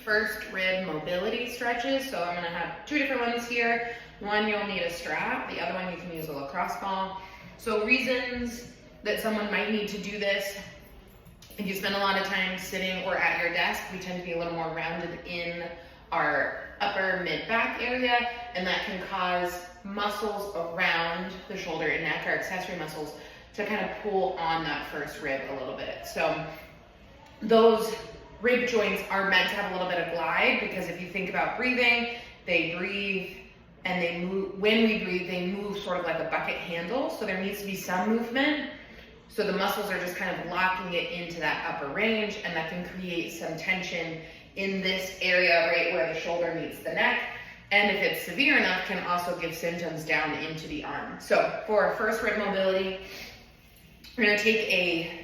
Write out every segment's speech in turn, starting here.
first rib mobility stretches. So I'm gonna have two different ones here. One, you'll need a strap. The other one, you can use a lacrosse ball. So reasons that someone might need to do this: if you spend a lot of time sitting or at your desk, we tend to be a little more rounded in our upper mid-back area, and that can cause muscles around the shoulder and neck, our accessory muscles, to kind of pull on that first rib a little bit. So those rib joints are meant to have a little bit of glide, because if you think about breathing, they breathe and they move. When we breathe, they move sort of like a bucket handle. So there needs to be some movement. So the muscles are just kind of locking it into that upper range, and that can create some tension in this area right where the shoulder meets the neck. And if it's severe enough, can also give symptoms down into the arm. So for our first rib mobility, we're gonna take a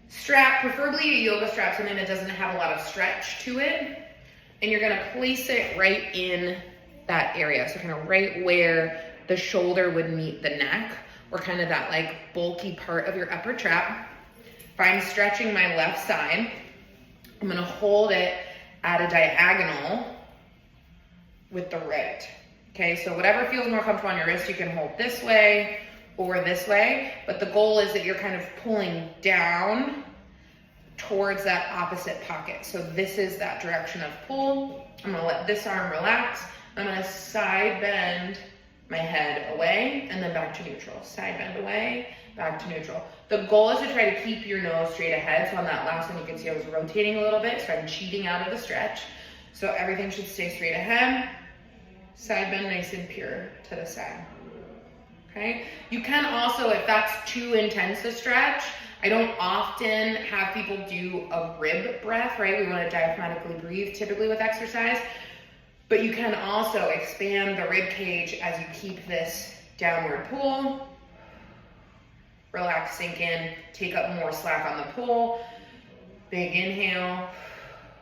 strap, preferably a yoga strap, something that doesn't have a lot of stretch to it. And you're gonna place it right in that area. So kind of right where the shoulder would meet the neck, or kind of that like bulky part of your upper trap. If I'm stretching my left side, I'm gonna hold it at a diagonal with the right. Okay, so whatever feels more comfortable on your wrist, you can hold this way or this way, but the goal is that you're kind of pulling down towards that opposite pocket. So this is that direction of pull. I'm gonna let this arm relax. I'm gonna side bend my head away and then back to neutral. Side bend away, back to neutral. The goal is to try to keep your nose straight ahead. So on that last one, you can see I was rotating a little bit, so I'm cheating out of the stretch. So everything should stay straight ahead. Side bend nice and pure to the side. Okay? You can also, if that's too intense a stretch, I don't often have people do a rib breath, right? We want to diaphragmatically breathe typically with exercise. But you can also expand the rib cage as you keep this downward pull. Relax, sink in, take up more slack on the pull. Big inhale,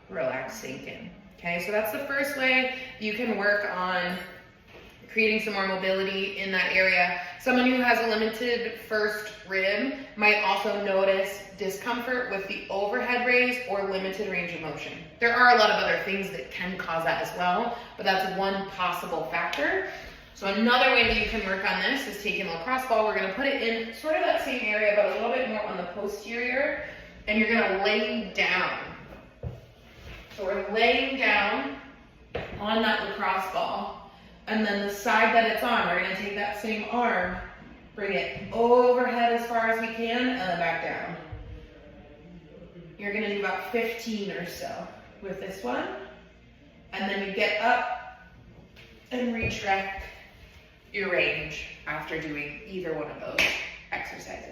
relax, sink in. Okay, so that's the first way you can work on creating some more mobility in that area. Someone who has a limited first rib might also notice discomfort with the overhead raise or limited range of motion. There are a lot of other things that can cause that as well, but that's one possible factor. So another way that you can work on this is taking a lacrosse ball. We're gonna put it in sort of that same area, but a little bit more on the posterior, and you're gonna lay down. So we're laying down on that lacrosse ball, and then the side that it's on, we're gonna take that same arm, bring it overhead as far as we can, and then back down. You're gonna do about 15 or so with this one, and then you get up and retract your range after doing either one of those exercises.